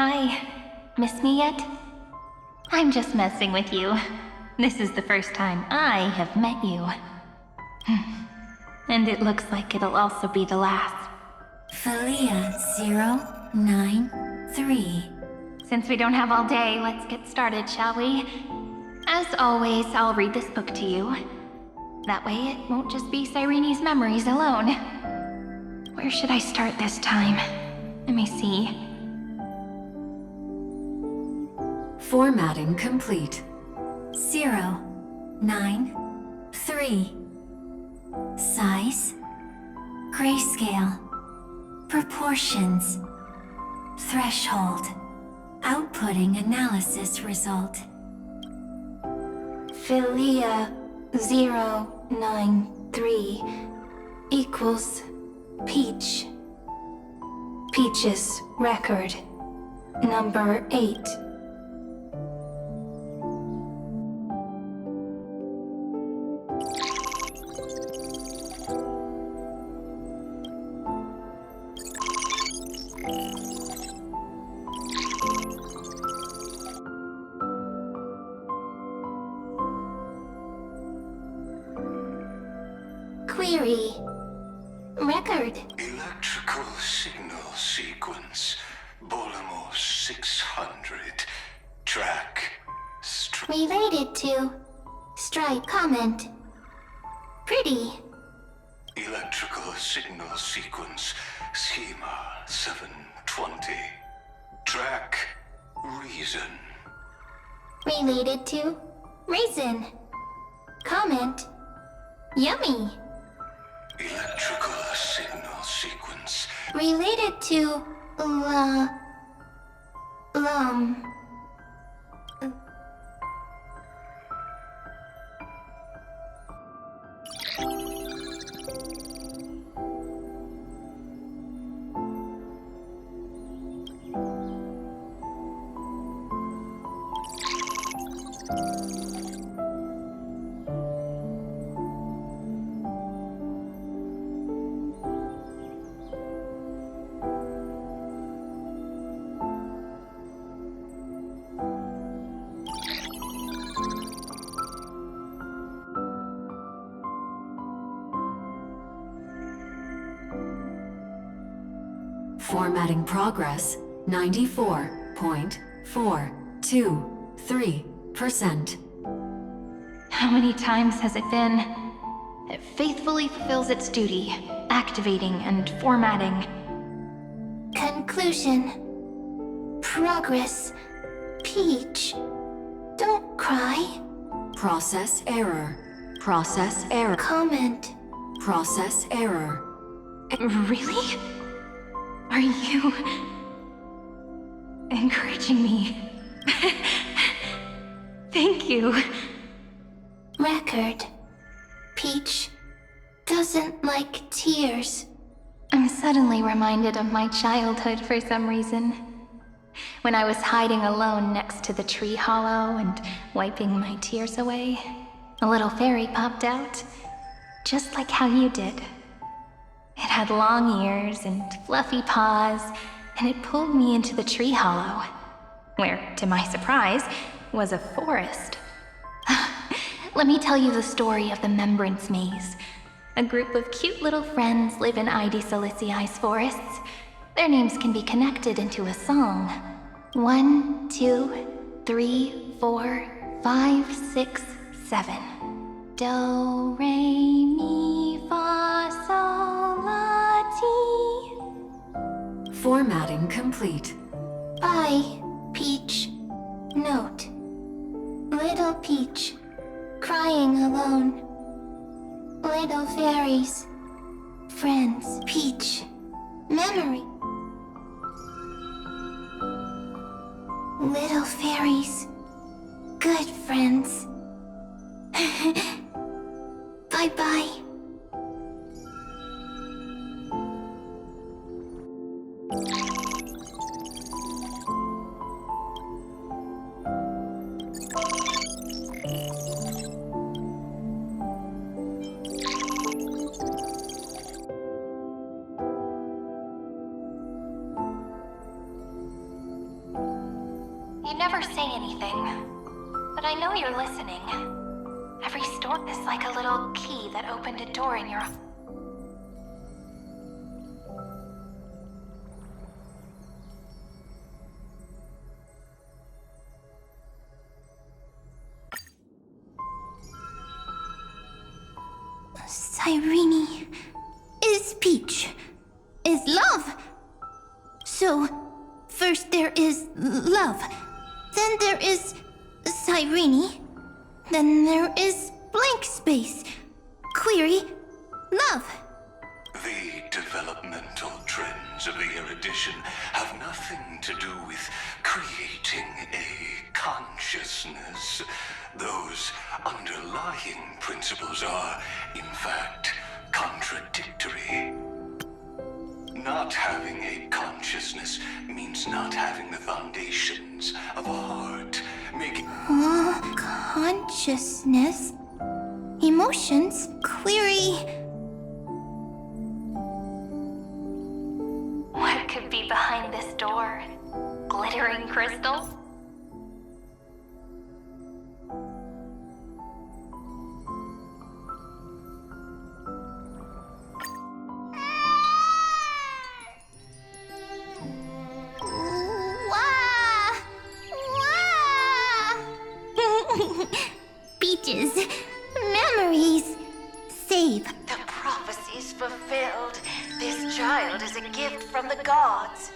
Hi. Miss me yet? I'm just messing with you. This is the first time I have met you. And it looks like it'll also be the last. Felia093. Since we don't have all day, let's get started, shall we? As always, I'll read this book to you. That way it won't just be Cyrene's memories alone. Where should I start this time? Let me see. Formatting complete. 093. Size. Grayscale. Proportions. Threshold. Outputting analysis result. Felia093 equals Peach. Peach's record. Number 8. Query. Record. Electrical signal sequence. Bolimo 600. Track. Related to. Strike comment. Pretty. Electrical signal sequence. Schema 720. Track. Reason. Related to. Raisin. Comment. Yummy. Electrical signal sequence. Related to. Lum. Formatting progress 94.423%. How many times has it been? It faithfully fulfills its duty, activating and formatting. Conclusion. Progress. Peach. Don't cry. Process error. Process error. Comment. Process error. Really? Are you encouraging me? Thank you. Record. Peach doesn't like tears. I'm suddenly reminded of my childhood for some reason. When I was hiding alone next to the tree hollow and wiping my tears away, a little fairy popped out, just like how you did. It had long ears and fluffy paws, and it pulled me into the tree hollow, where, to my surprise, was a forest. Let me tell you the story of the Membrance Maze. A group of cute little friends live in Id Silicii's forests. Their names can be connected into a song. 1, 2, 3, 4, 5, 6, 7. Do, re, mi, fa, sol, la, ti. Formatting complete. Bye, Peach. Note. Little Peach, crying alone. Little fairies, friends. Peach, memory. Little fairies, good friends. Bye-bye. You never say anything, but I know you're listening. Every story is like a little key that opened a door in your... Cyrene is Peach, is love. So, first there is love, then there is Cyrene, then there is blank space, query, love. The developmental trends of the erudition have nothing to do with creating a consciousness. Those underlying principles are, in fact, contradictory. Not having a consciousness means not having the foundations of a heart, making... Consciousness, emotions, query. What could be behind this door? Glittering crystals? Peaches, memories, save. The prophecy's fulfilled. This child is a gift from the gods.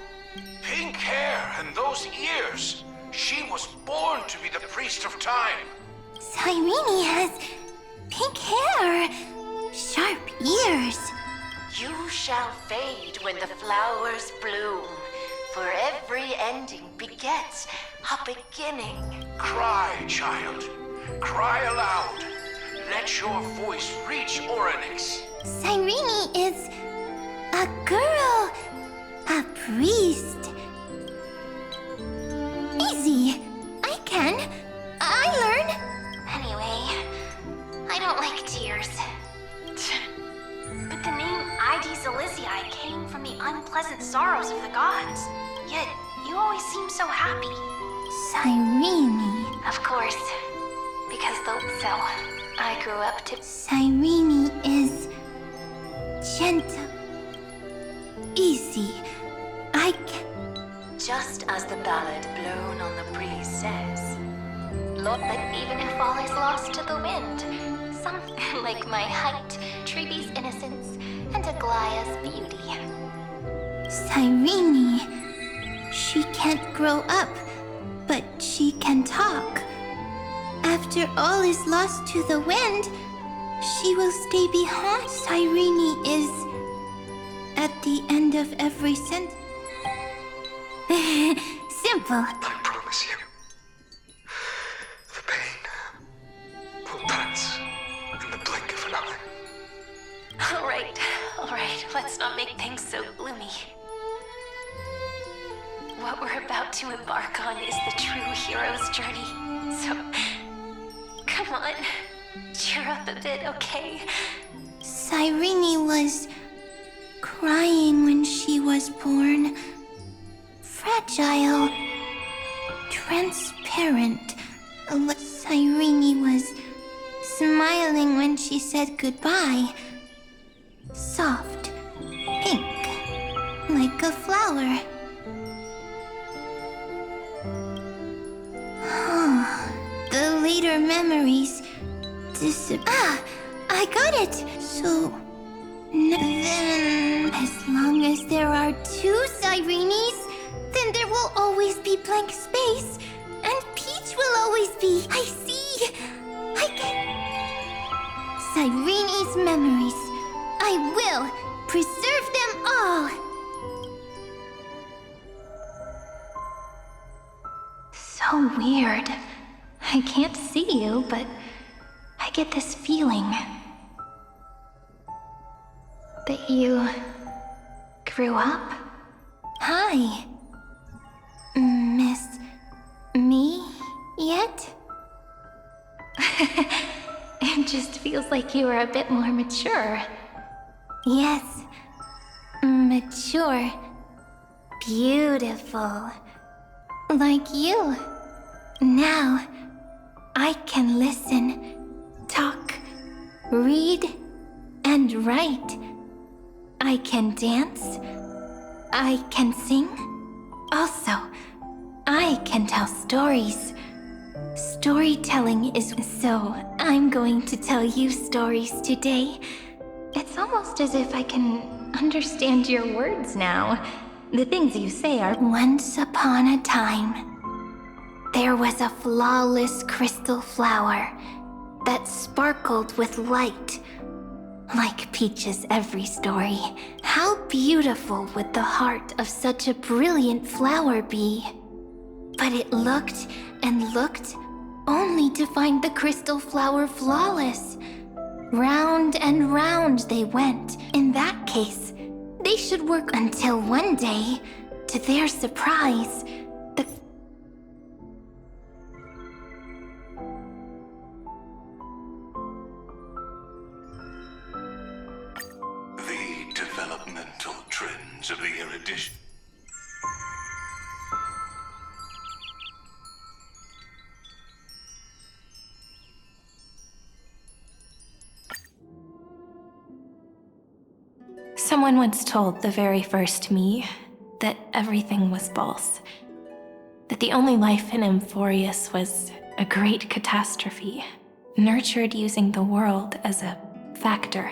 Pink hair and those ears. She was born to be the priest of time. Cyrene has pink hair, sharp ears. You shall fade when the flowers bloom. For every ending begets a beginning. Cry, child. Cry aloud. Let your voice reach Orynyx. Cyrene is a girl, a priest. Easy. I can. I learn. Anyway, I don't like tears. But the name ID Zelizii came from the unpleasant sorrows of the gods. Yet, you always seem so happy. Cyrene. Of course. Because so, I grew up to... Cyrene is gentle, easy. I can... Just as the ballad blown on the breeze says. Lord, that even if all is lost to the wind, some like my height, Treebe's innocence, and Aglaya's beauty. Cyrene. She can't grow up, but she can talk. After all is lost to the wind, she will stay behind. Cyrene is at the end of every sentence. Simple. I promise you, the pain will pass in the blink of an eye. All right, let's not make things so gloomy. What we're about to embark on is the true hero's journey. So, come on, cheer up a bit, okay? Cyrene was crying when she was born. Fragile, transparent. Cyrene was smiling when she said goodbye. Soft, pink, like a flower. The later memories disappear. I got it! So, then, as long as there are two Cyrenes, then there will always be blank space, and Peach will always be. I see! I get... Cyrene's memories. I will preserve them all! So weird. I can't see you, but I get this feeling that you grew up. Hi. Miss me yet? It just feels like you were a bit more mature. Yes. Mature. Beautiful. Like you. Now, I can listen, talk, read, and write. I can dance. I can sing. Also, I can tell stories. Storytelling is so I'm going to tell you stories today. It's almost as if I can understand your words now. The things you say are. Once upon a time, there was a flawless crystal flower that sparkled with light. Like Peach's every story, how beautiful would the heart of such a brilliant flower be? But it looked and looked, only to find the crystal flower flawless. Round and round they went. In that case, they should work until one day, to their surprise, The developmental trends of the erudition. Someone once told the very first me that everything was false. That the only life in Amphorius was a great catastrophe, nurtured using the world as a factor.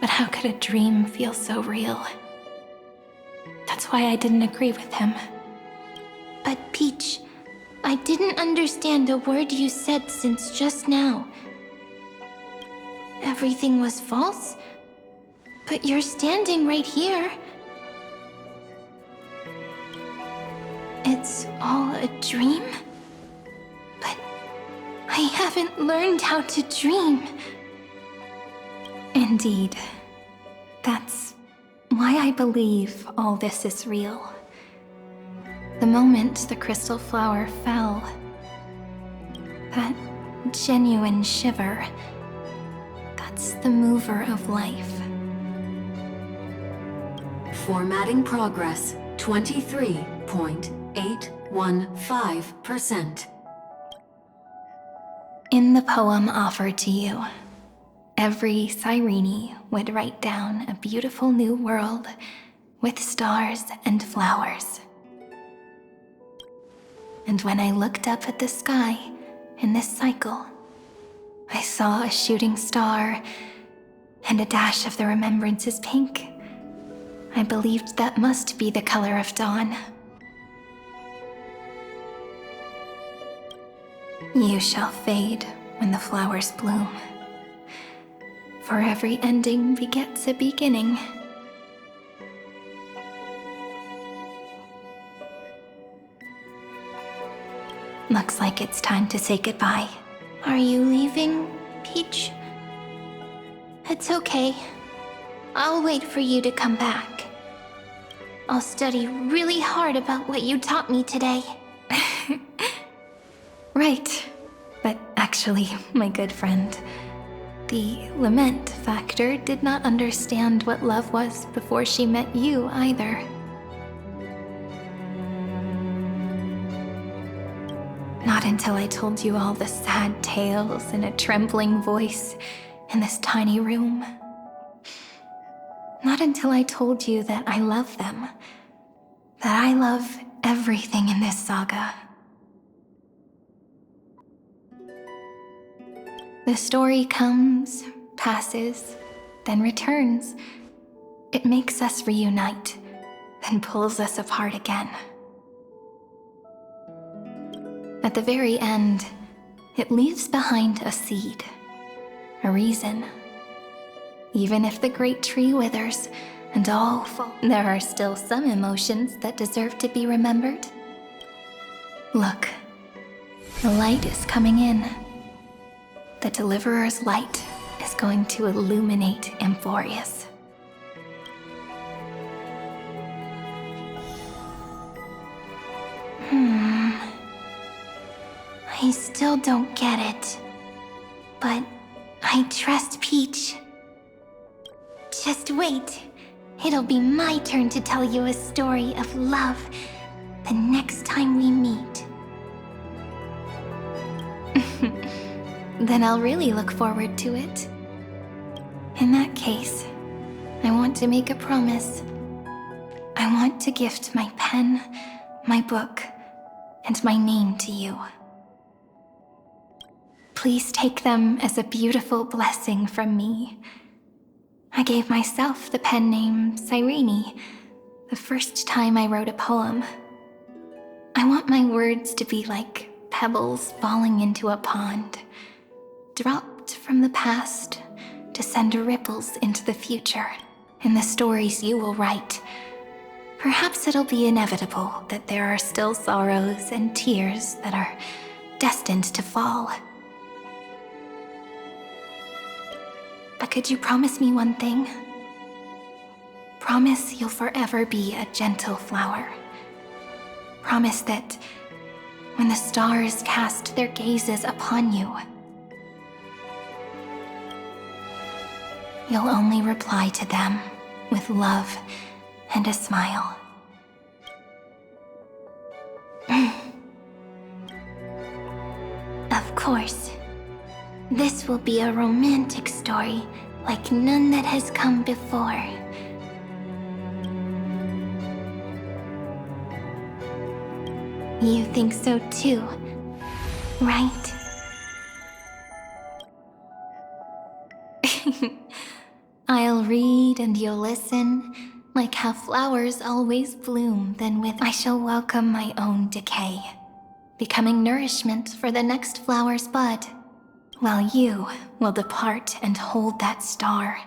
But how could a dream feel so real? That's why I didn't agree with him. But Peach, I didn't understand a word you said since just now. Everything was false? But you're standing right here. It's all a dream? But I haven't learned how to dream. Indeed. That's why I believe all this is real. The moment the crystal flower fell, that genuine shiver, that's the mover of life. Formatting progress 23.815%. In the poem offered to you, every Cyrene would write down a beautiful new world with stars and flowers. And when I looked up at the sky in this cycle, I saw a shooting star and a dash of the remembrances pink. I believed that must be the color of dawn. You shall fade when the flowers bloom, for every ending begets a beginning. Looks like it's time to say goodbye. Are you leaving, Peach? It's okay. I'll wait for you to come back. I'll study really hard about what you taught me today. Right. But actually, my good friend, the lament factor did not understand what love was before she met you either. Not until I told you all the sad tales in a trembling voice in this tiny room. Not until I told you that I love them, that I love everything in this saga. The story comes, passes, then returns. It makes us reunite, then pulls us apart again. At the very end, it leaves behind a seed, a reason. Even if the great tree withers and all fall, there are still some emotions that deserve to be remembered. Look, the light is coming in. The Deliverer's light is going to illuminate Amphorius. I still don't get it. But I trust Peach. Just wait. It'll be my turn to tell you a story of love the next time we meet. Then I'll really look forward to it. In that case, I want to make a promise. I want to gift my pen, my book, and my name to you. Please take them as a beautiful blessing from me. I gave myself the pen name Cyrene the first time I wrote a poem. I want my words to be like pebbles falling into a pond, dropped from the past to send ripples into the future. In the stories you will write, perhaps it'll be inevitable that there are still sorrows and tears that are destined to fall. But could you promise me one thing? Promise you'll forever be a gentle flower. Promise that when the stars cast their gazes upon you, you'll only reply to them with love and a smile. Of course. This will be a romantic story like none that has come before. You think so too, right? I'll read and you'll listen, like how flowers always bloom, then I shall welcome my own decay, becoming nourishment for the next flower's bud, while you will depart and hold that star,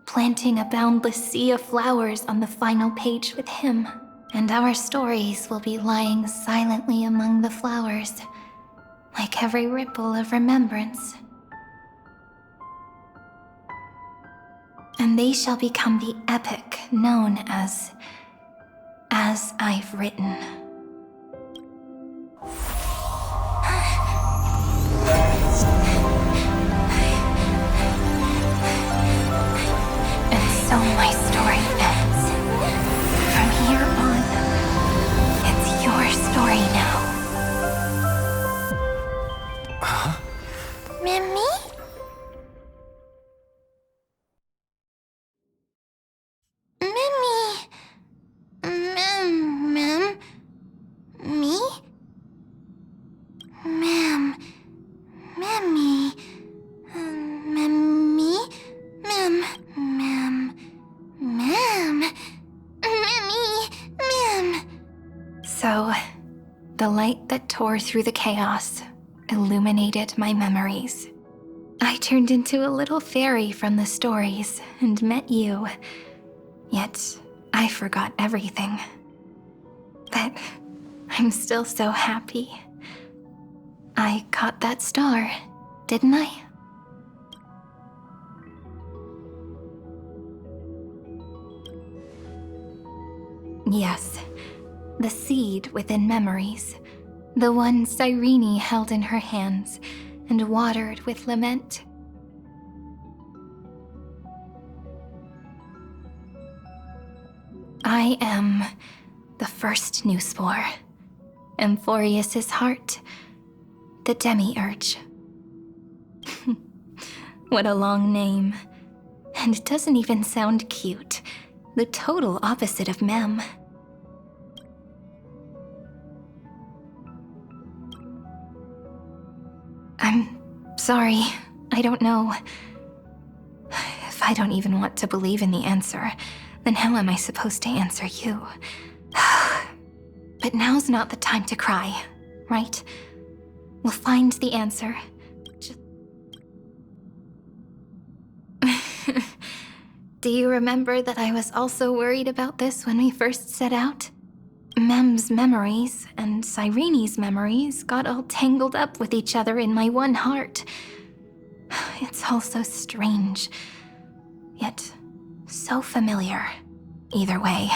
planting a boundless sea of flowers on the final page with him, and our stories will be lying silently among the flowers, like every ripple of remembrance. And they shall become the epic known as I've Written. And so my story ends. From here on, it's your story now. Mimi? So, the light that tore through the chaos illuminated my memories. I turned into a little fairy from the stories and met you. Yet, I forgot everything. But I'm still so happy. I caught that star, didn't I? Yes, the seed within memories, the one Cyrene held in her hands and watered with lament. I am the first new spore, Amphorius's heart, the demiurge. What a long name. And it doesn't even sound cute. The total opposite of Mem. I'm sorry. I don't know. If I don't even want to believe in the answer, then how am I supposed to answer you? But now's not the time to cry, right? We'll find the answer. Do you remember that I was also worried about this when we first set out? Mem's memories and Cyrene's memories got all tangled up with each other in my one heart. It's all so strange, yet so familiar. Either way,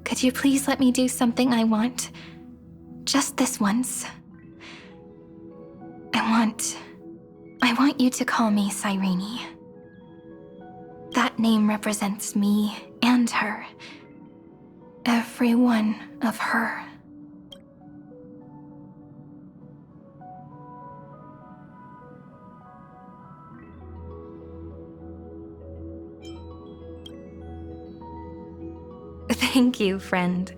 could you please let me do something I want? Just this once. I want you to call me Cyrene. That name represents me and her. Every one of her Thank you, friend.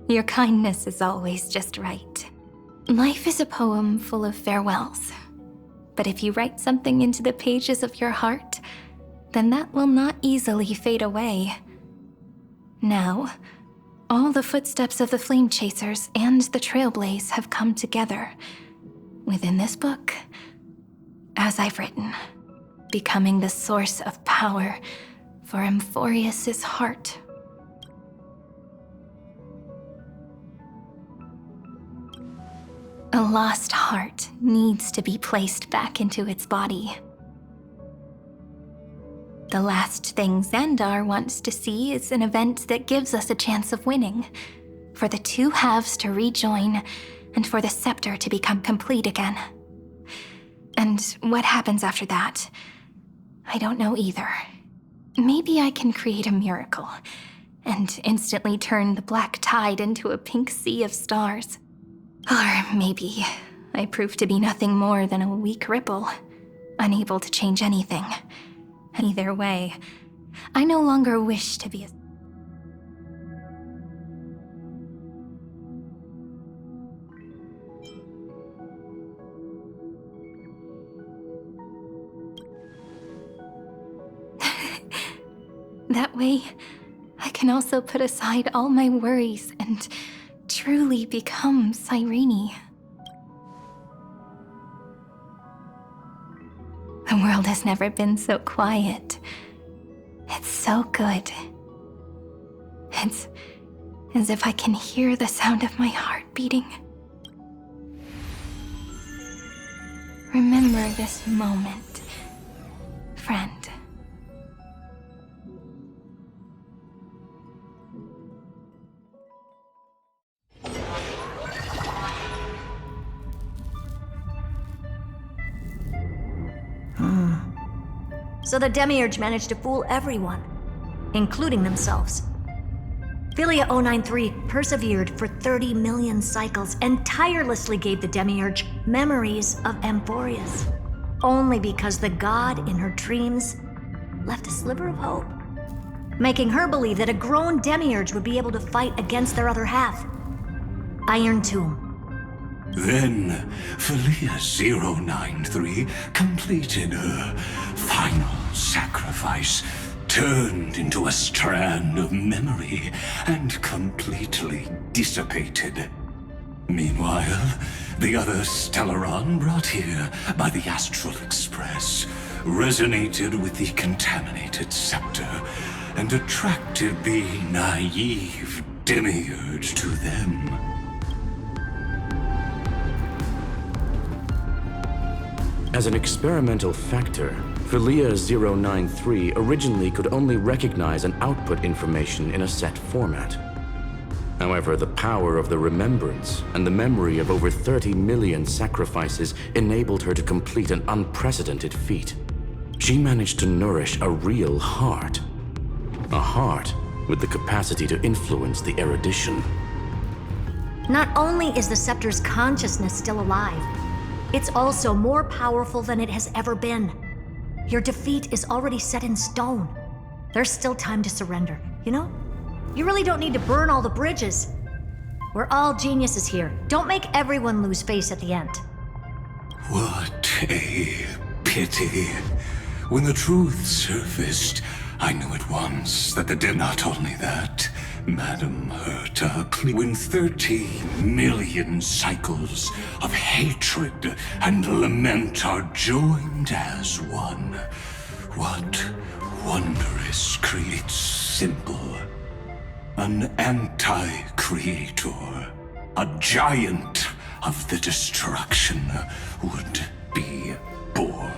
Your kindness is always just right. Life is a poem full of farewells. But if you write something into the pages of your heart, then that will not easily fade away. Now, all the footsteps of the Flame Chasers and the Trailblaze have come together within this book, as I've written, becoming the source of power for Amphorius's heart. A lost heart needs to be placed back into its body. The last thing Xandar wants to see is an event that gives us a chance of winning, for the two halves to rejoin, and for the scepter to become complete again. And what happens after that, I don't know either. Maybe I can create a miracle, and instantly turn the black tide into a pink sea of stars. Or maybe I prove to be nothing more than a weak ripple, unable to change anything. Either way, I no longer wish to be a... That way, I can also put aside all my worries and truly become Cyrene. The world has never been so quiet. It's so good. It's as if I can hear the sound of my heart beating. Remember this moment, friend. So the Demiurge managed to fool everyone, including themselves. Philia 093 persevered for 30 million cycles and tirelessly gave the Demiurge memories of Amphorius, only because the god in her dreams left a sliver of hope, making her believe that a grown Demiurge would be able to fight against their other half, Irontomb. Then, Philia 093 completed her final sacrifice, turned into a strand of memory, and completely dissipated. Meanwhile, the other Stellaron brought here by the Astral Express resonated with the contaminated scepter and attracted the naive Demiurge to them. As an experimental factor, Philia 093 originally could only recognize and output information in a set format. However, the power of the remembrance and the memory of over 30 million sacrifices enabled her to complete an unprecedented feat. She managed to nourish a real heart. A heart with the capacity to influence the erudition. Not only is the scepter's consciousness still alive, it's also more powerful than it has ever been. Your defeat is already set in stone. There's still time to surrender, you know? You really don't need to burn all the bridges. We're all geniuses here. Don't make everyone lose face at the end. What a pity. When the truth surfaced, I knew at once that not only that, Madam Herta, when 30 million cycles of hatred and lament are joined as one, what wondrous creates simple? An anti-creator, a giant of the destruction would be born.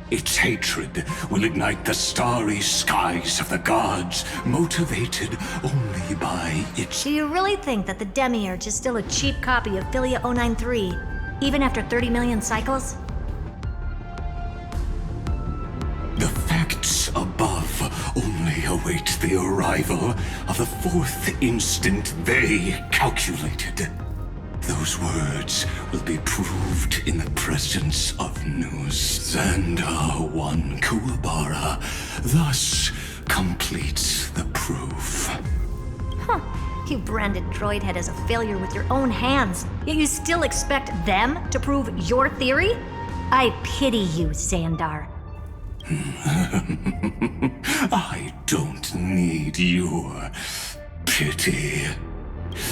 Its hatred will ignite the starry skies of the gods, motivated only by its... Do you really think that the Demiurge is still a cheap copy of Philia 093, even after 30 million cycles? The facts above only await the arrival of the fourth instant they calculated. Those words will be proved in the presence of News. Xandar 1 Kuwabara thus completes the proof. Huh. You branded Droidhead as a failure with your own hands, yet you still expect them to prove your theory? I pity you, Xandar. I don't need your pity.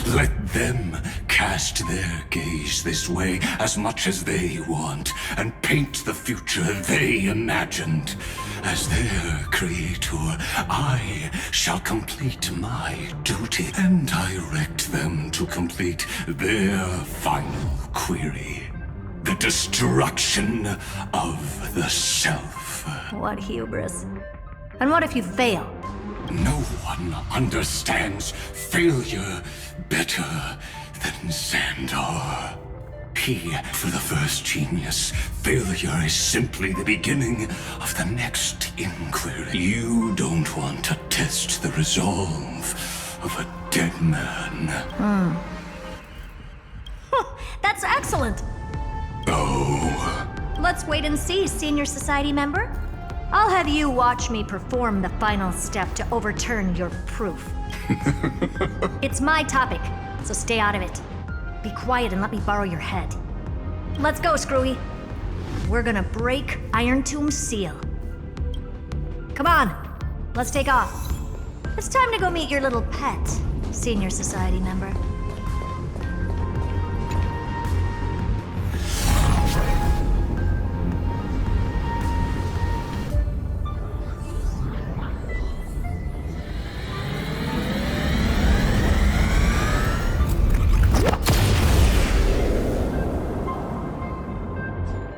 Let them cast their gaze this way as much as they want, and paint the future they imagined. As their creator, I shall complete my duty and direct them to complete their final query. The destruction of the self. What hubris. And what if you fail? No one understands failure better than Xandar. He, for the first genius, failure is simply the beginning of the next inquiry. You don't want to test the resolve of a dead man. That's excellent! Oh. Let's wait and see, Senior Society member. I'll have you watch me perform the final step to overturn your proof. It's my topic, so stay out of it. Be quiet and let me borrow your head. Let's go, Screwy. We're gonna break Irontomb's seal. Come on, let's take off. It's time to go meet your little pet, Senior Society member.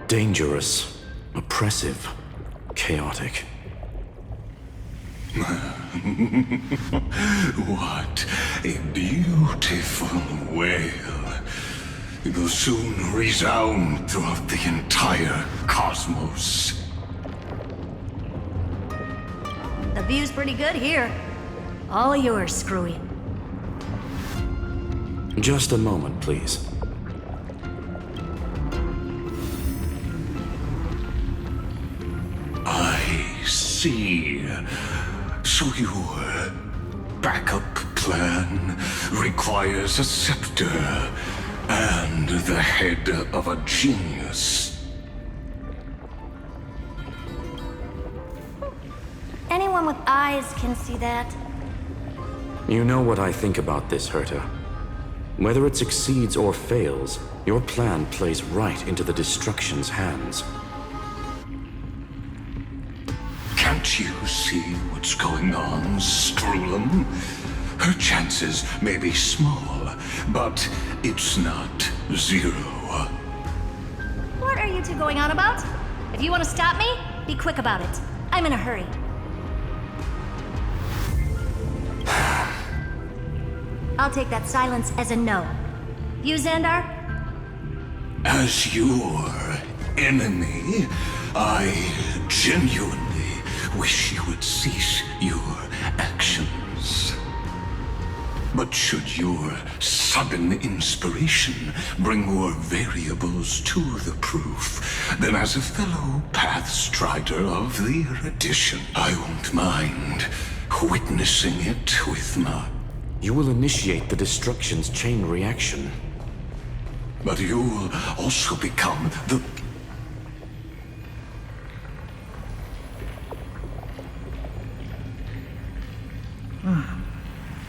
Dangerous, oppressive, chaotic. What a beautiful wail. It will soon resound throughout the entire cosmos. The view's pretty good here. All yours, Screwy. Just a moment, please. I see. So your backup plan requires a scepter and the head of a genius. Anyone with eyes can see that. You know what I think about this, Herta. Whether it succeeds or fails, your plan plays right into the destruction's hands. Can't you see what's going on, Strulum? Her chances may be small, but it's not zero. What are you two going on about? If you want to stop me, be quick about it. I'm in a hurry. I'll take that silence as a no. You, Xandar? As your enemy, I genuinely wish you would cease your actions. But should your sudden inspiration bring more variables to the proof, then as a fellow Pathstrider of the erudition, I won't mind witnessing it with my... You will initiate the destruction's chain reaction. But you'll also become the...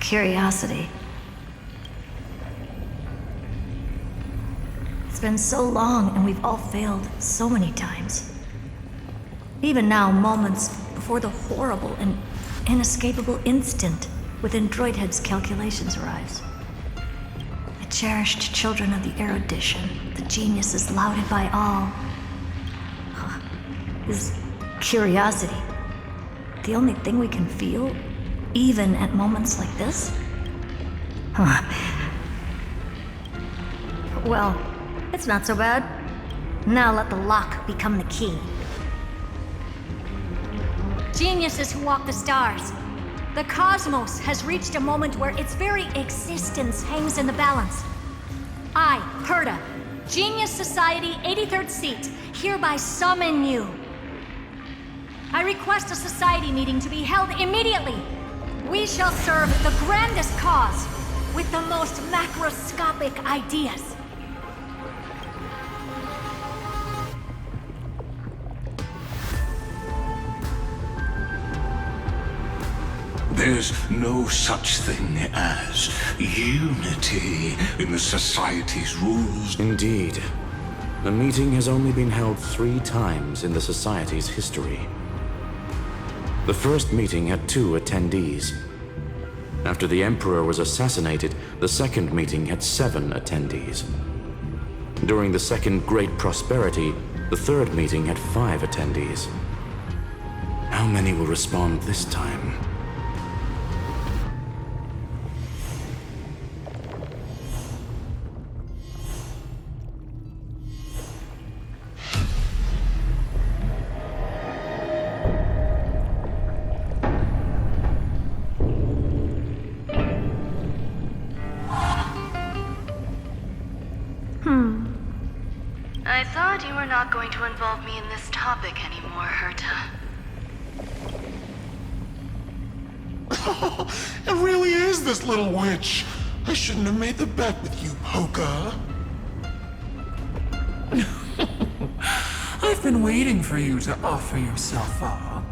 Curiosity. It's been so long and we've all failed so many times. Even now, moments before the horrible and inescapable instant within Droidhead's calculations arrives. The cherished children of the erudition, the geniuses lauded by all. Is curiosity the only thing we can feel? Even at moments like this? Well, it's not so bad. Now let the lock become the key. Geniuses who walk the stars. The cosmos has reached a moment where its very existence hangs in the balance. I, Herta, Genius Society 83rd seat, hereby summon you. I request a society meeting to be held immediately. We shall serve the grandest cause with the most macroscopic ideas. There's no such thing as unity in the Society's rules. Indeed. The meeting has only been held 3 times in the Society's history. The first meeting had 2 attendees. After the Emperor was assassinated, the second meeting had 7 attendees. During the Second Great Prosperity, the third meeting had 5 attendees. How many will respond this time? I thought you were not going to involve me in this topic anymore, Herta. It really is this little witch. I shouldn't have made the bet with you, Poka. I've been waiting for you to offer yourself up.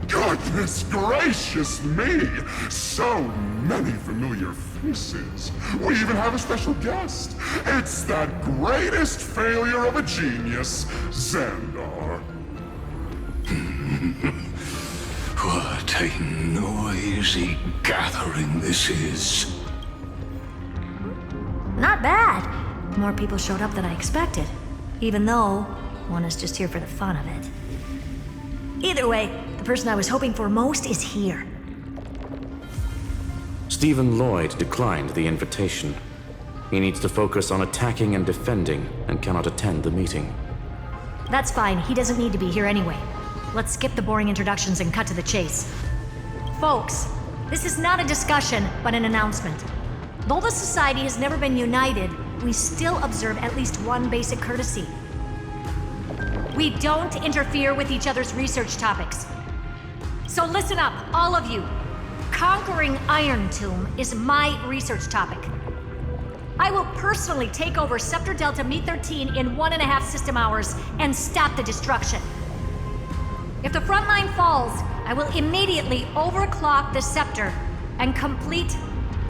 Goodness gracious me! So many familiar faces. We even have a special guest. It's that greatest failure of a genius, Xandar. What a noisy gathering this is. Not bad. More people showed up than I expected. Even though one is just here for the fun of it. Either way, the person I was hoping for most is here. Stephen Lloyd declined the invitation. He needs to focus on attacking and defending and cannot attend the meeting. That's fine, he doesn't need to be here anyway. Let's skip the boring introductions and cut to the chase. Folks, this is not a discussion, but an announcement. Though the Society has never been united, we still observe at least one basic courtesy. We don't interfere with each other's research topics. So listen up, all of you. Conquering Irontomb is my research topic. I will personally take over Scepter Delta Me-13 in 1.5 system hours and stop the destruction. If the front line falls, I will immediately overclock the Scepter and complete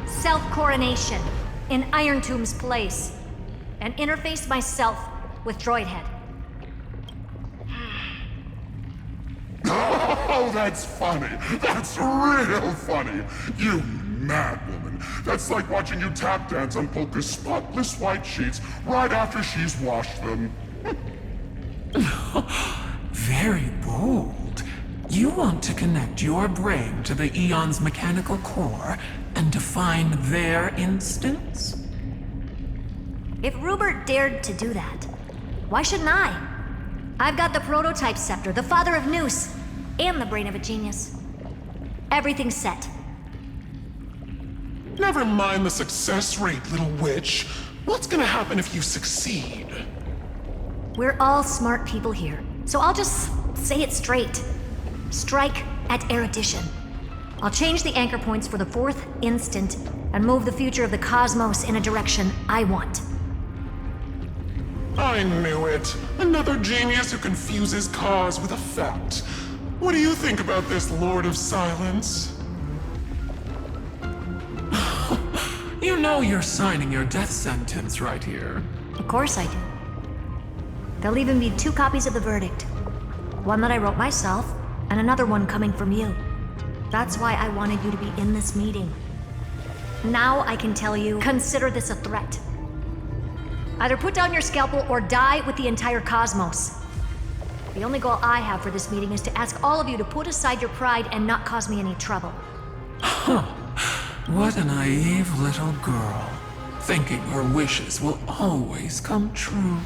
self-coronation in Irontomb's place, and interface myself with Droidhead. Oh, that's funny. That's real funny. You mad woman. That's like watching you tap dance on Polka's spotless white sheets right after she's washed them. Very bold. You want to connect your brain to the Eon's mechanical core and define their instance? If Rupert dared to do that, why shouldn't I? I've got the prototype scepter, the father of Noose, and the brain of a genius. Everything's set. Never mind the success rate, little witch. What's gonna happen if you succeed? We're all smart people here, so I'll just say it straight. Strike at erudition. I'll change the anchor points for the 4th instant and move the future of the cosmos in a direction I want. I knew it. Another genius who confuses cause with effect. What do you think about this, Lord of Silence? You know you're signing your death sentence right here. Of course I do. There'll even be 2 copies of the verdict. One that I wrote myself, and another one coming from you. That's why I wanted you to be in this meeting. Now I can tell you, consider this a threat. Either put down your scalpel or die with the entire cosmos. The only goal I have for this meeting is to ask all of you to put aside your pride and not cause me any trouble. Huh. What a naive little girl. Thinking her wishes will always come true.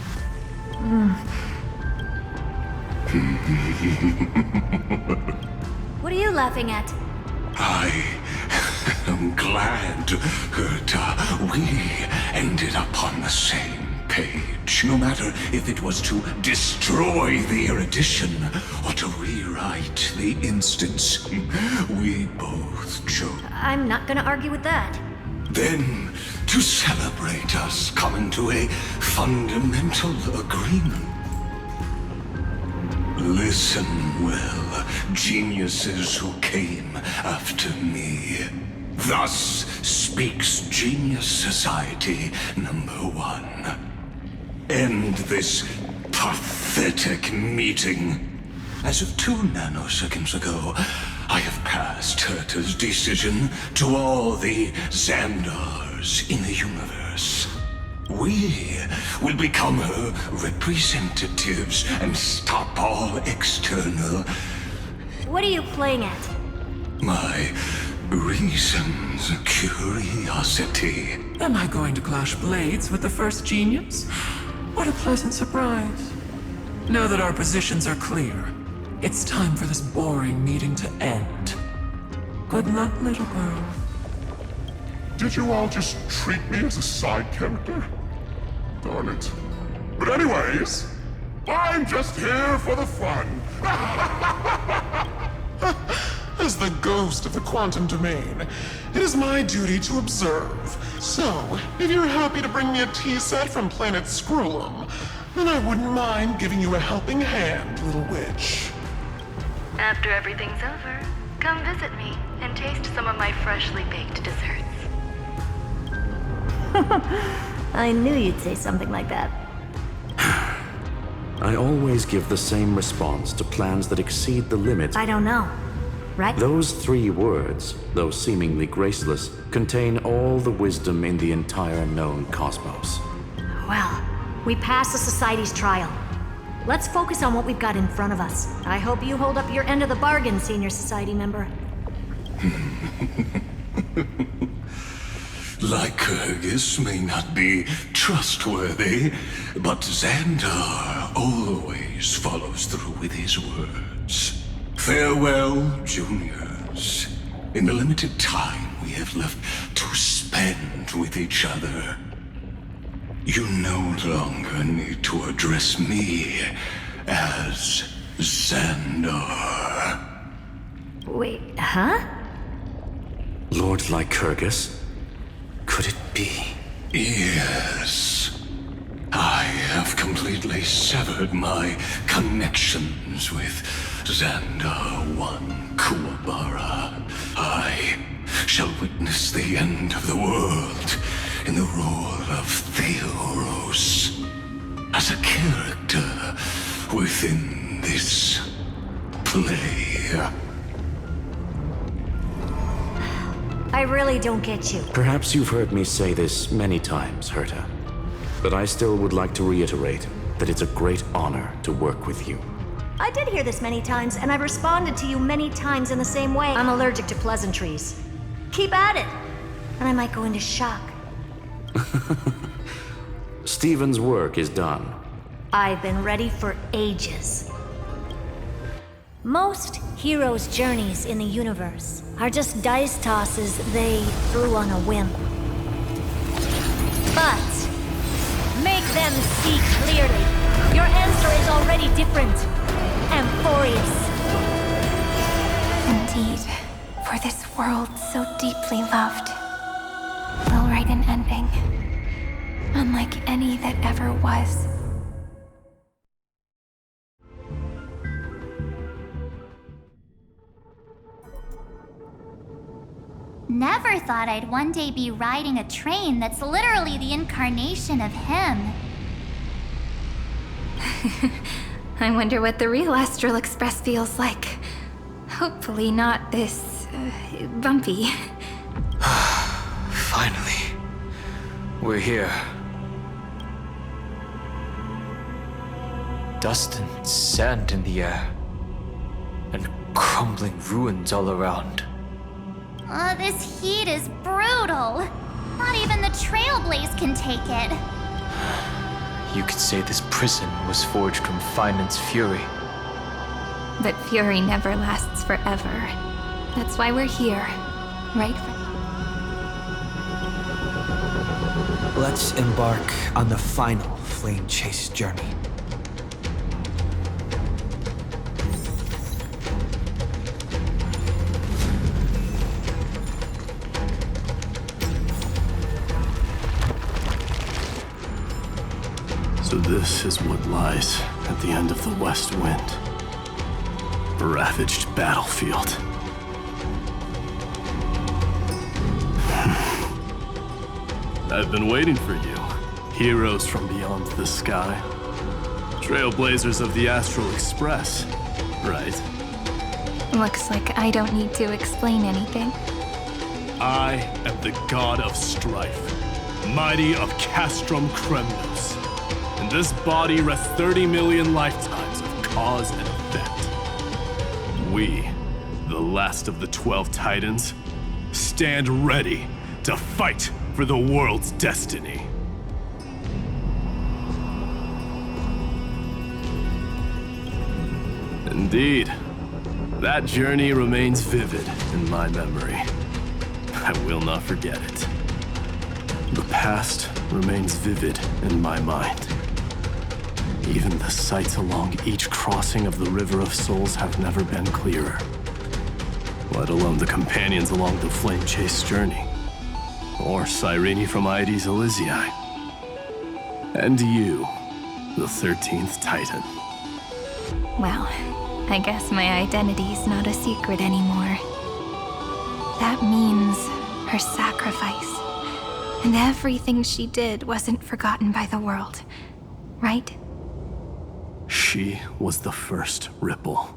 What are you laughing at? I am glad, Herta, we ended up on the same page, no matter if it was to destroy the erudition or to rewrite the instance we both chose. I'm not gonna argue with that. Then, to celebrate us coming to a fundamental agreement. Listen well, geniuses who came after me. Thus speaks Genius Society #1. End this pathetic meeting. As of 2 nanoseconds ago, I have passed Herta's decision to all the Xandars in the universe. We will become her representatives and stop all external... What are you playing at? My reasons, curiosity. Am I going to clash blades with the first genius? What a pleasant surprise. Now that our positions are clear, it's time for this boring meeting to end. Good luck, little girl. Did you all just treat me as a side character? Darn it. But anyways, I'm just here for the fun. As the ghost of the quantum domain, it is my duty to observe. So, if you're happy to bring me a tea set from planet Scrollum, then I wouldn't mind giving you a helping hand, little witch. After everything's over, come visit me and taste some of my freshly baked desserts. I knew you'd say something like that. I always give the same response to plans that exceed the limits. I don't know. Right? Those 3 words, though seemingly graceless, contain all the wisdom in the entire known cosmos. Well, we passed the Society's trial. Let's focus on what we've got in front of us. I hope you hold up your end of the bargain, Senior Society member. Lycurgus may not be trustworthy, but Xandar always follows through with his words. Farewell, juniors. In the limited time we have left to spend with each other, you no longer need to address me as Xandar. Wait, huh? Lord Lycurgus? Could it be? Yes. I have completely severed my connections with Xandar 1 Kuwabara. I shall witness the end of the world in the role of Theoros, as a character within this play. I really don't get you. Perhaps you've heard me say this many times, Herta. But I still would like to reiterate that it's a great honor to work with you. I did hear this many times, and I've responded to you many times in the same way. I'm allergic to pleasantries. Keep at it, and I might go into shock. Stephen's work is done. I've been ready for ages. Most heroes' journeys in the universe are just dice tosses they threw on a whim. But make them see clearly. Your answer is already different. Amphorius. Indeed, for this world so deeply loved, we'll write an ending, unlike any that ever was. Never thought I'd one day be riding a train that's literally the incarnation of him. I wonder what the real Astral Express feels like. Hopefully not this... bumpy. Finally. We're here. Dust and sand in the air. And crumbling ruins all around. This heat is brutal. Not even the Trailblaze can take it. You could say this prison was forged from Finance fury. But fury never lasts forever. That's why we're here, right? Let's embark on the final flame chase journey. So this is what lies at the end of the West Wind. A ravaged battlefield. I've been waiting for you. Heroes from beyond the sky. Trailblazers of the Astral Express, right? Looks like I don't need to explain anything. I am the god of strife, mighty of Castrum Kremnos. In this body rests 30 million lifetimes of cause and effect. We, the last of the 12 Titans, stand ready to fight for the world's destiny. Indeed, that journey remains vivid in my memory. I will not forget it. The past remains vivid in my mind. Even the sights along each crossing of the River of Souls have never been clearer. Let alone the companions along the Flame Chase journey. Or Cyrene from Aedes Elysiae. And you, the 13th Titan. Well, I guess my identity's not a secret anymore. That means her sacrifice. And everything she did wasn't forgotten by the world, right? She was the first Ripple.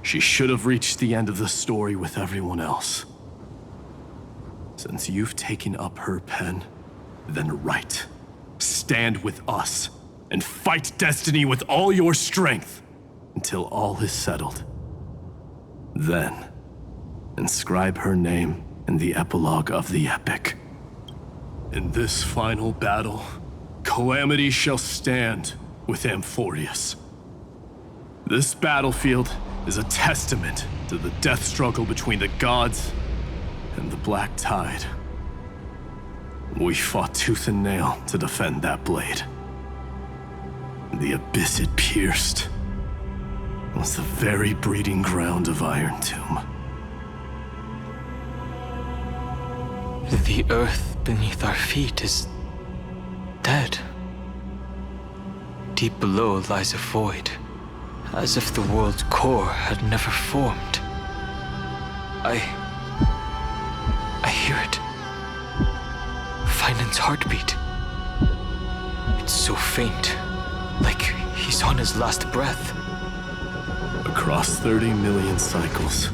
She should have reached the end of the story with everyone else. Since you've taken up her pen, then write. Stand with us and fight destiny with all your strength until all is settled. Then, inscribe her name in the epilogue of the epic. In this final battle, Calamity shall stand with Amphorius. This battlefield is a testament to the death struggle between the gods and the Black Tide. We fought tooth and nail to defend that blade. The abyss it pierced was the very breeding ground of Irontomb. The earth beneath our feet is dead. Deep below lies a void, as if the world's core had never formed. I hear it. Finan's heartbeat. It's so faint, like he's on his last breath. Across 30 million cycles,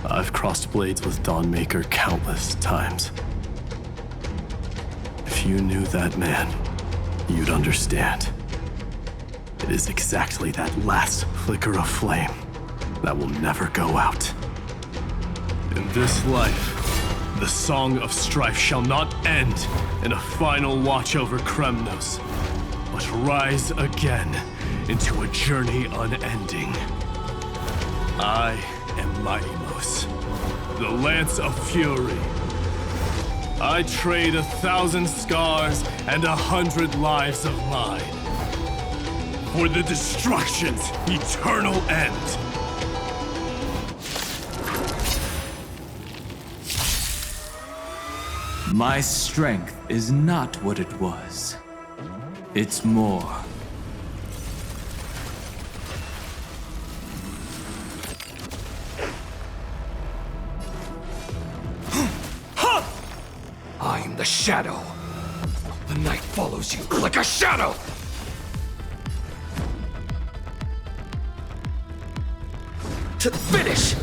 I've crossed blades with Dawnmaker countless times. If you knew that man, you'd understand. It is exactly that last flicker of flame that will never go out. In this life, the song of strife shall not end in a final watch over Kremnos, but rise again into a journey unending. I am Mightimos, the Lance of Fury. I trade 1,000 scars and 100 lives of mine for the destruction's eternal end. My strength is not what it was. It's more. I am the shadow. The night follows you like a shadow. To the finish!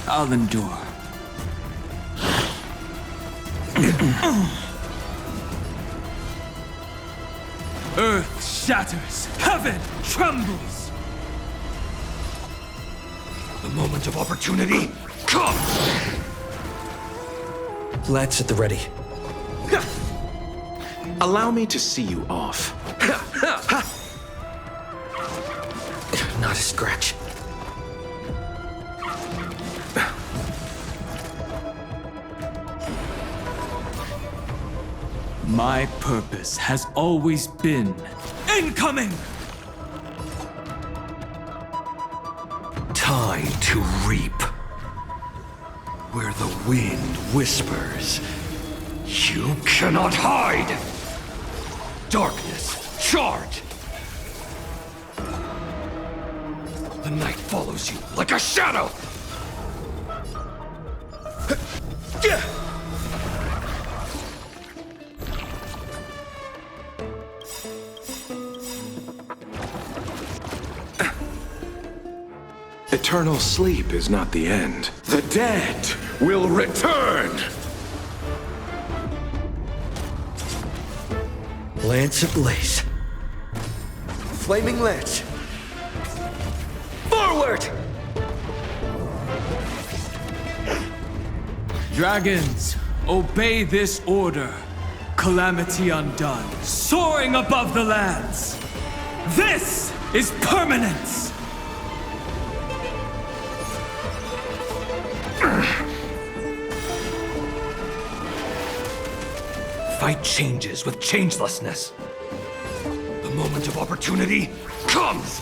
I'll endure. Earth shatters, heaven trembles. The moment of opportunity comes! Let's at the ready. Allow me to see you off. purpose has always been incoming! Time to reap. Where the wind whispers, you cannot hide! Darkness, charge! The night follows you like a shadow! Eternal sleep is not the end. The dead will return! Lance ablaze. Flaming ledge. Forward! Dragons, obey this order. Calamity undone, soaring above the lands. This is permanence! Fight changes with changelessness. The moment of opportunity comes!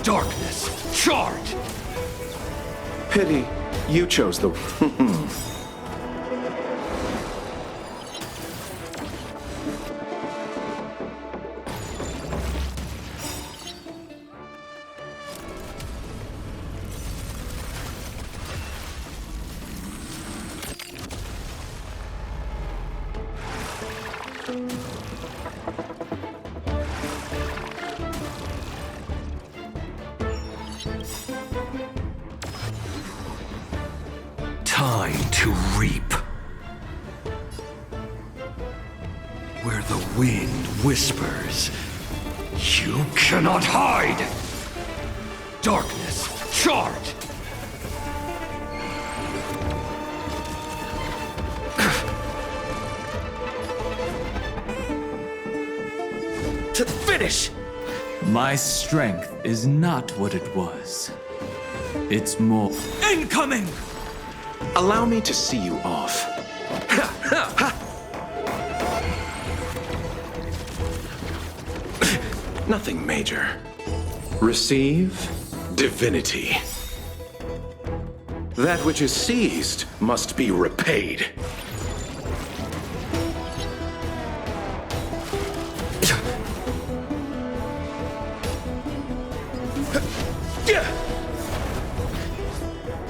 Darkness, charge! Pity you chose the... Time to reap. Where the wind whispers, you cannot hide! Darkness, charge! To the finish! My strength is not what it was. It's more incoming! Allow me to see you off. Nothing major. Receive divinity. That which is seized must be repaid.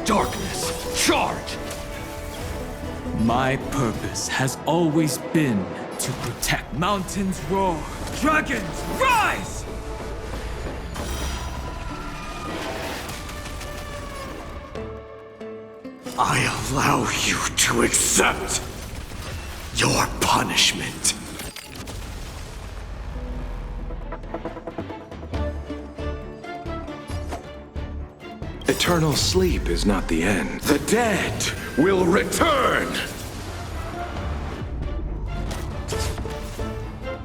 Darkness, charge! My purpose has always been to protect. Mountains roar, dragons rise! I allow you to accept your punishment. Eternal sleep is not the end. The dead will return!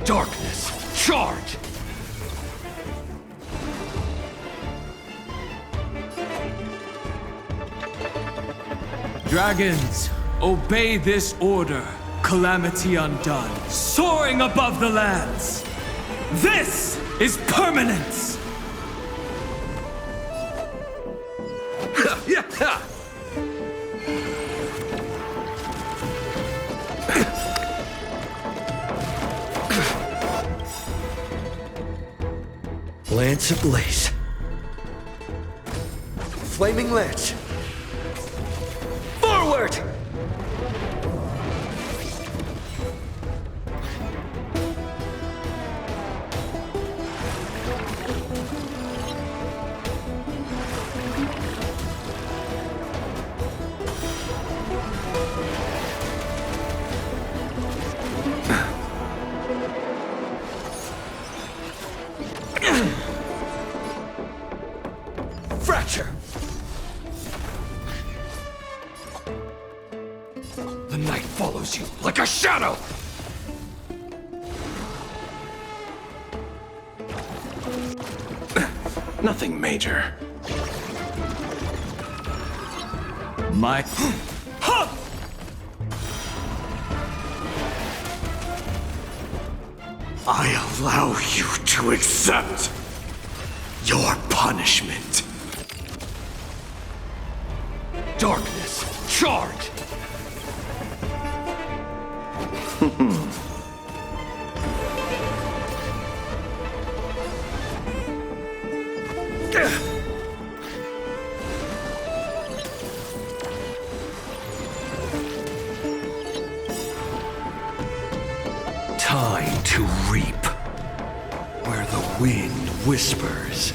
Darkness, charge! Dragons, obey this order. Calamity undone, soaring above the lands. This is permanence! Lance ablaze. Flaming ledge. Forward! The night follows you like a shadow! Nothing major. My... I allow you to accept your punishment. Darkness, charge! Time to reap. Where the wind whispers,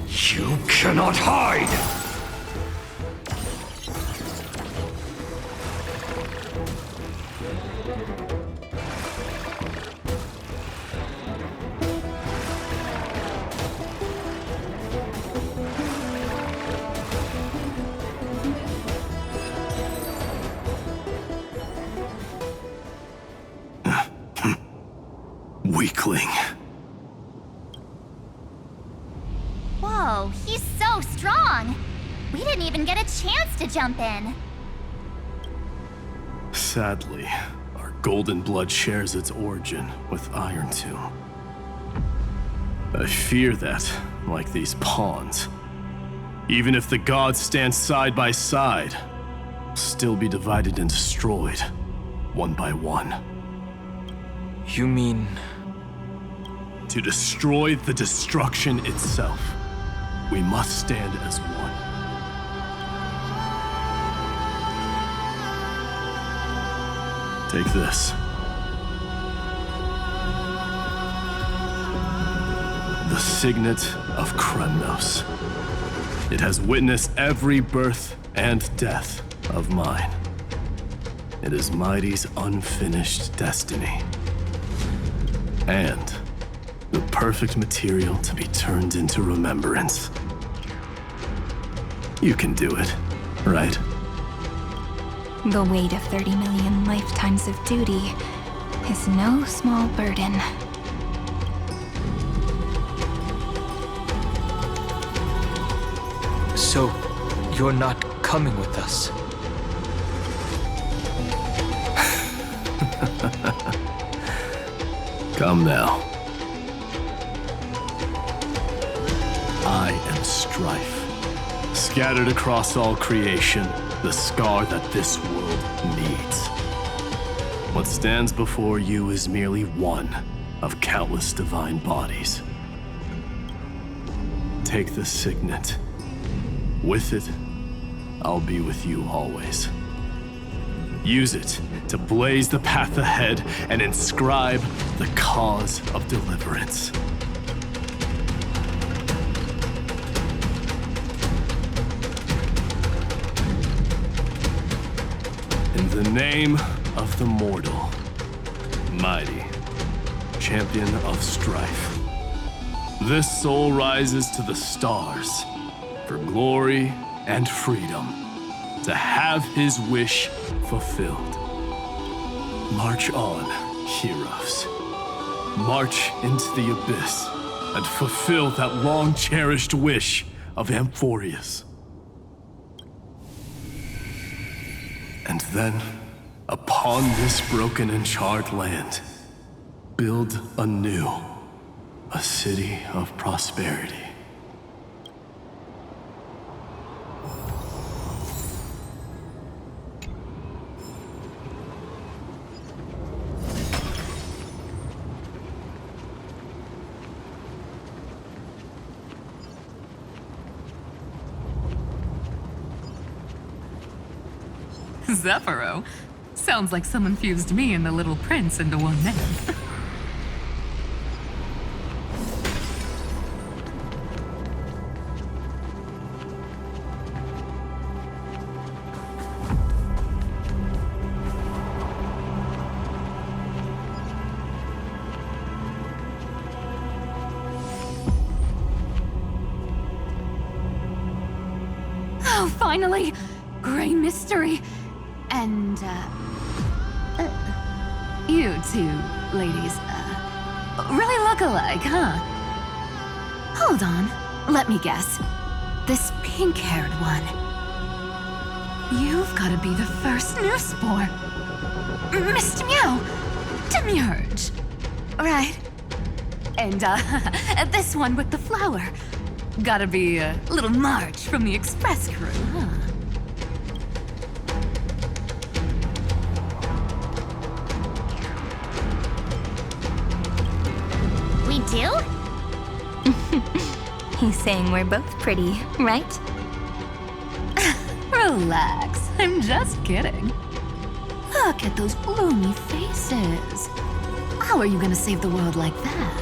you cannot hide! Weakling. Whoa, he's so strong! We didn't even get a chance to jump in. Sadly, our golden blood shares its origin with Irontomb. I fear that, like these pawns, even if the gods stand side by side, will still be divided and destroyed, one by one. You mean... To destroy the destruction itself, we must stand as one. Take this. The signet of Kremnos. It has witnessed every birth and death of mine. It is Mighty's unfinished destiny. And the perfect material to be turned into remembrance. You can do it, right? The weight of 30 million lifetimes of duty is no small burden. So, you're not coming with us? Come now. I am strife. Scattered across all creation, the scar that this world needs. What stands before you is merely one of countless divine bodies. Take the signet. With it, I'll be with you always. Use it to blaze the path ahead and inscribe the cause of deliverance. In the name of the mortal, Mighty, champion of strife, this soul rises to the stars for glory and freedom, to have his wish fulfilled. March on, heroes. March into the abyss and fulfill that long-cherished wish of Amphorius. And then, upon this broken and charred land, build anew a city of prosperity. Zephyro? Sounds like someone fused me and the Little Prince into one man. Oh, finally! Gray mystery. And, You two ladies, really look alike, huh? Hold on, let me guess. This pink-haired one. You've gotta be the first new spore. Mr. Meow! Demiurge! Right. And, this one with the flower. Gotta be little Marge from the Express crew, huh? We do? He's saying we're both pretty, right? Relax, I'm just kidding. Look at those bloomy faces. How are you gonna save the world like that?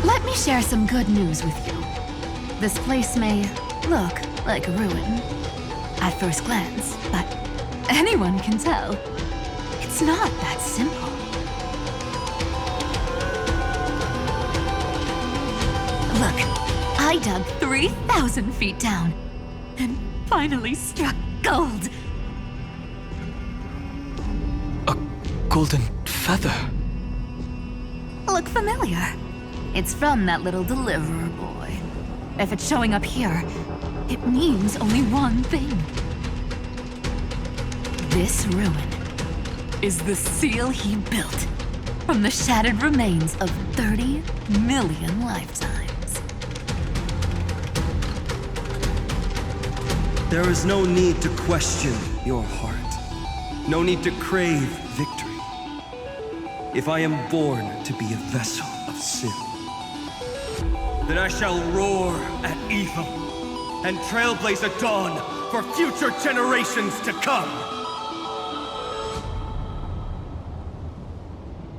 Let me share some good news with you. This place may look like a ruin at first glance, but anyone can tell it's not that simple. Look, I dug 3,000 feet down and finally struck gold. A golden feather. Look familiar. It's from that little deliverer boy. If it's showing up here, it means only one thing. This ruin is the seal he built from the shattered remains of 30 million lifetimes. There is no need to question your heart. No need to crave victory. If I am born to be a vessel of sin, then I shall roar at evil and trailblaze a dawn for future generations to come.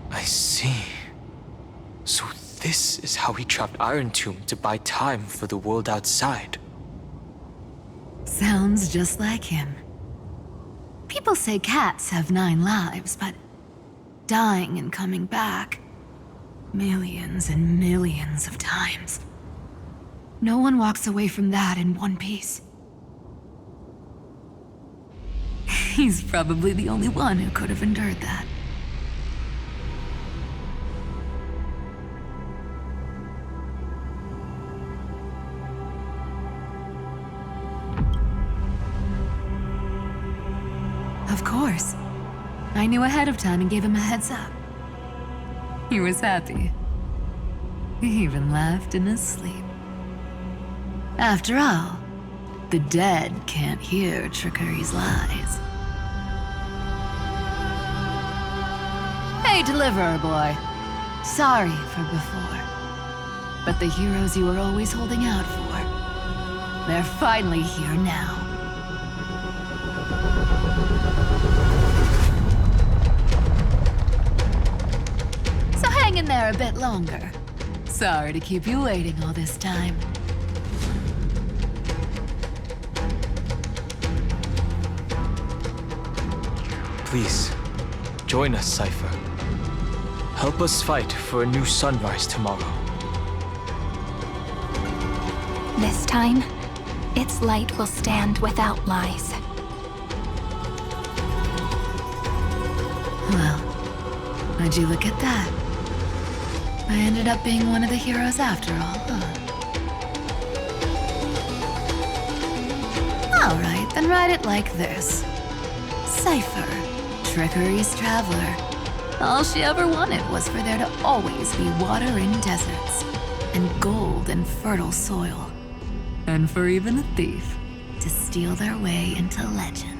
I see. So this is how he trapped Irontomb to buy time for the world outside. Sounds just like him. People say cats have 9 lives, but dying and coming back millions and millions of times. No one walks away from that in one piece. He's probably the only one who could have endured that. Of course. I knew ahead of time and gave him a heads up. He was happy. He even laughed in his sleep. After all, the dead can't hear Trickery's lies. Hey, Deliverer Boy. Sorry for before. But the heroes you were always holding out for, they're finally here now. So hang in there a bit longer. Sorry to keep you waiting all this time. Please, join us, Cypher. Help us fight for a new sunrise tomorrow. This time, its light will stand without lies. Well, would you look at that? I ended up being one of the heroes after all, huh? Alright, then write it like this. Cypher, Trickery's traveler. All she ever wanted was for there to always be water in deserts, and gold in fertile soil. And for even a thief to steal their way into legend.